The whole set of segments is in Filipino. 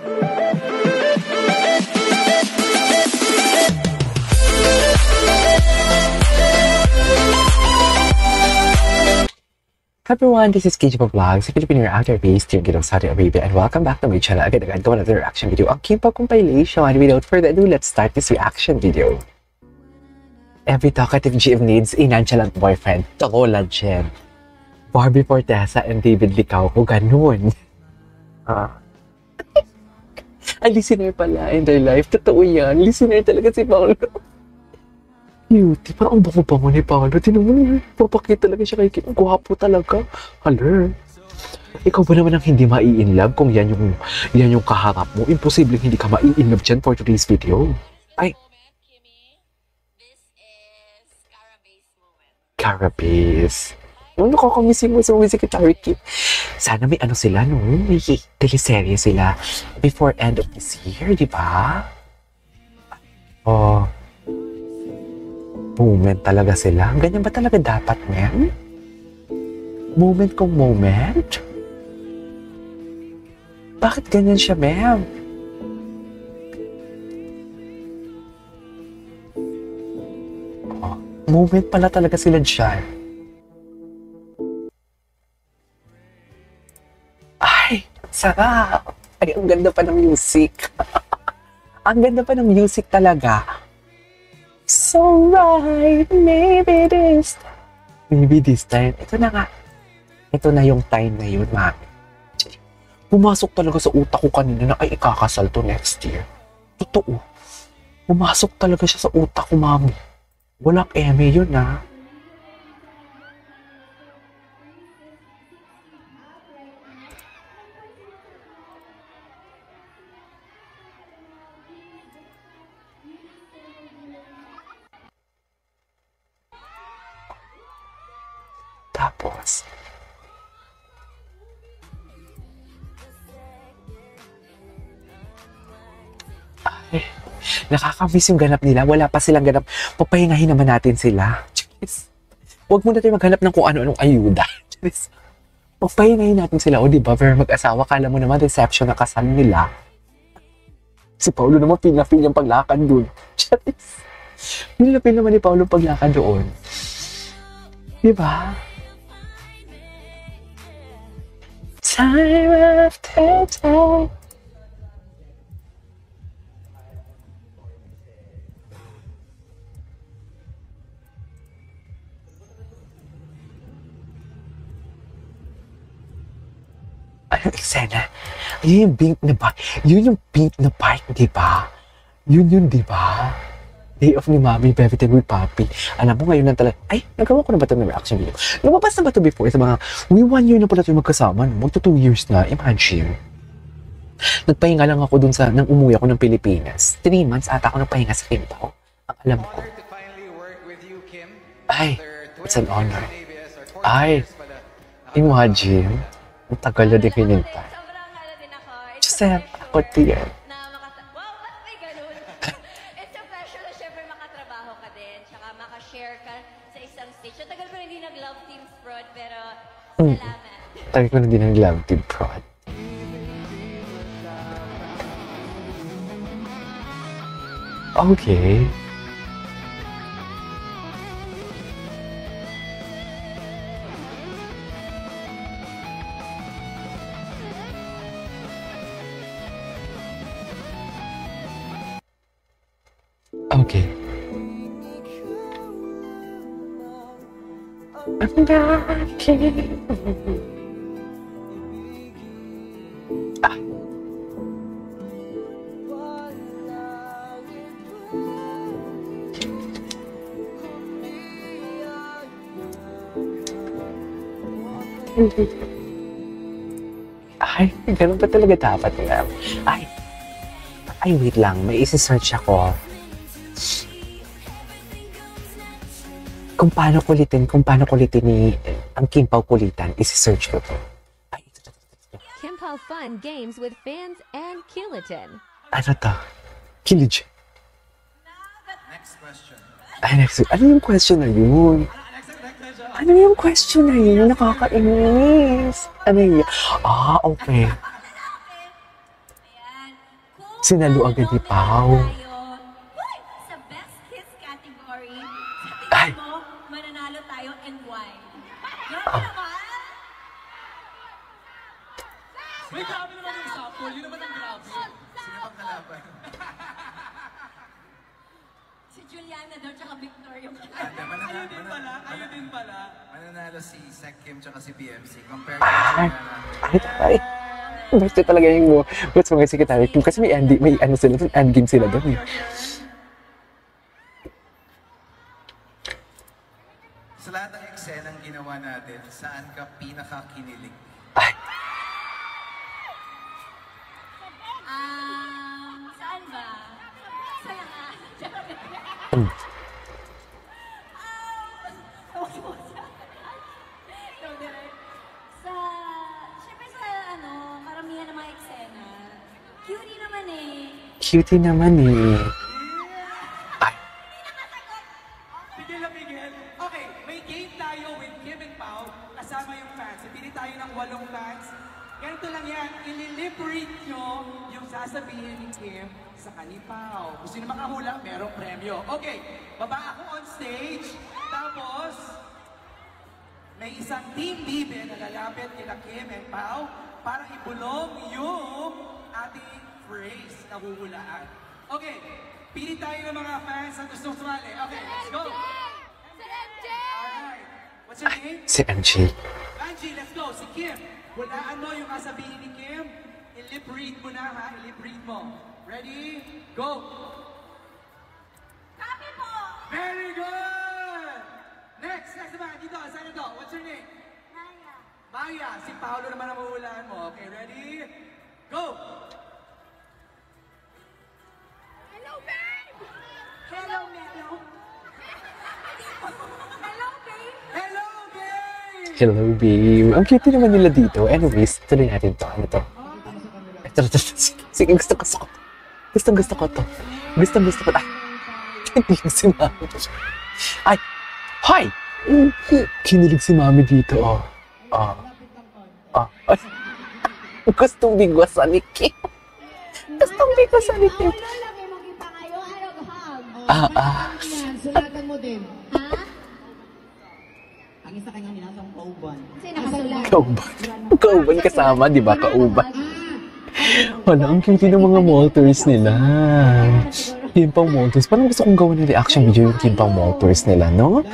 Hi everyone, this is KJ Vlogs, a Filipino reactor based here in Saudi Arabia, and welcome back to my channel. Agad-agad ko another reaction video, ang K-pop compilation. And without further ado, let's start this reaction video. Every talkative GM needs a nonchalant boyfriend. Tola Jen. Barbie Fortesa and David Licauco, ganun. A listener pala in their life. Totoo yan. Listener talaga si Paolo. Cute. Parang ang bango-bango ni Paolo. Tinan mo niya. Papakita talaga siya kay Kim. Ang gwapo talaga. Haler. Ikaw ba naman ang hindi mai-inlove kung yan yung kaharap mo? Imposible hindi ka mai-inlove dyan for today's video. Ay. Carabase. Ano nakakamiss mo sa mga Secretary Kim? Sana may ano sila, no? May teleserye sila before end of this year, di ba? Oh. Moment talaga sila. Ganyan ba talaga dapat, ma'am? Moment kong moment? Bakit ganyan siya, ma'am? Oh, moment pala talaga sila dyan. Ay, sarap! Ay, ang ganda pa ng music. Ang ganda pa ng music talaga. So right, maybe this time. Ito na nga. Ito na yung time na yun, mami. Pumasok talaga sa utak ko kanina na ay ikakasal to next year. Totoo. Pumasok talaga siya sa utak ko, mami. Walang eme yun, ha. Tapos, ay, nakakamiss yung ganap nila. Wala pa silang ganap. Papahingahin naman natin sila. Jeez. Huwag muna tayo maghanap ng kung ano-anong ayuda. Jeez. Papahingahin natin sila. O diba, pero mag-asawa, kala mo naman reception na kasal nila. Si Paolo naman, pinafil yung paglakad dun. Jeez. Pinafil naman ni Paolo paglakad doon. Diba? Time after time. Anong eksena? Yun yung pink na bike. Yun yung pink na bike, di ba? Yun, di ba? Day off ni Mami, Baby Time with Papi. Alam mo ngayon lang talaga, ay, nagawa ko na ba ito ng reaction video? Lumabas na ba ito before? Sa mga, 1 year na pala ito magkasama, no? Magto 2 years na, imagine. Nagpahinga lang ako dun sa, nang umuwi ako ng Pilipinas. 3 months ata ako nagpahinga sa Kintaw. Ang alam ko. Ay, it's an honor. Ay, imagine. Ang tagal na din kinintay. Joseph, ako tiyan. Tagal ko na hindi nag-love team prod, pero salamat. Tagal ko na hindi nag-love team prod. Okay. Okay. I'm not kidding. Ah. Ay, ganun pa talaga dapat nga. Ay, wait lang. May isi-search ako. Kung paano kulitin ni ang Kim Pao kulitan, isi-search ko to. Ay, ito. Kim Pao fun games with fans and Kilitin. Ano to? Kilij. Next question. Ay, next. Ano yung question na yun? Ano yung question na yun? Nakakainis. Ano yun? Ah, okay. Sinalo agad ni Pao. Uy! Sa best kiss category, Ay. sa tingin mo, mananalo tayo and why? Grabe naman! May grabe naman yung sample. Yun naman ang grabe. Sino bang kalaban? Si Juliana daw, tsaka Victor yung Ayun din pala. Mananalo si Sec Kim tsaka si BMC. Compared Ay, to ay. Basta talaga yung what's mga secretary team. Kasi may ano sila doon, end game sila doon eh. sa lahat ng eksenang ginawa natin, saan ka pinakakinilig? Ay, Saan ba? Sa lahat. mm. Sa, syempre sa karamihan ng mga eksena, cutie naman eh. Cutie naman eh. Ay, Miguel na Miguel. Okay, may game tayo with Kim and Pao. Kasama yung fans. Pili tayo ng 8 fans. Ganito lang yan. Ililiberate nyo yung sasabihin ni Kim sa kani Pao. Kung sino makahula, merong premyo. Okay, baba ako on stage. Tapos, may isang team bibe na lalapit kina Kim and Pao para ibulong yung ating phrase na huhulaan. Okay, pili tayo ng mga fans na gustong sumali. Okay, let's go! Alright, what's your name? si MJ. Angie, let's go. Si Kim. Hulaan mo yung kasabihin ni Kim. I-lip read mo na ha. I-lip read mo. Ready? Go! Copy po! Very good! Next naman. Dito, saan ito? What's your name? Naya. Maya. Si Paolo naman ang mahulaan mo. Okay, ready? Go! Hello, babe! Hello, Melo. Hello, babe! Hello, babe! Hello, babe. Ang cute naman nila dito. Anyways, tuloy natin to. Ano to? Ito. Sige, gusto ko. Gusto ko to. Gusto ko. Ay, kinilig si Mami. Ay, hi! Kinilig si Mami dito, oh. Ay. Gustong bigwasan ni Kim. Gustong bigwasan ni Kim. Lagi mo kita kayo, hug-hug. Yan, sulatan mo din. Ha? Ang isa kanya minasang pauban. Sino nakasulat? Kauban kasama, di ba? Kauban. Wala, ang cute ng mga malters nila. Team pang malters. Parang gusto kong gawin ng reaction video yung team pang malters nila, no?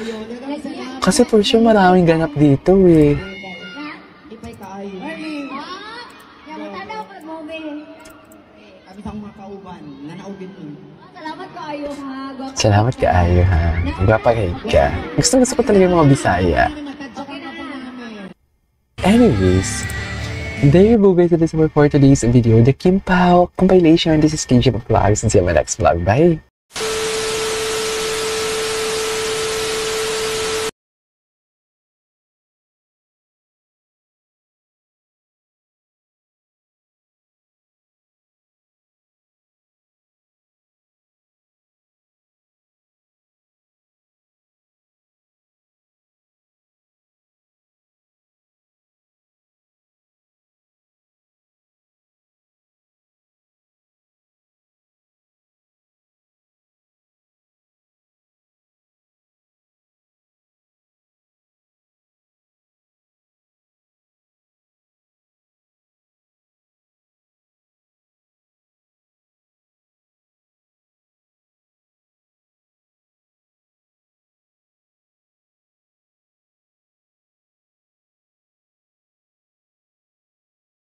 Kasi for sure maraming ganap dito eh. Ipay kaayo. Yan, matanaw ka mo, babe. Kami sa mga kauban, nanaubin nun. Salamat ka ayo, ha? Gwapa. Salamat kaayo ha. Gwapa ka. Gusto ko talaga yung mga Bisaya. Okay na po namin. Anyways, there you go guys. That is for today's video. The Kim Pao compilation. This is KJ Vlogs. And see you in my next vlog. Bye!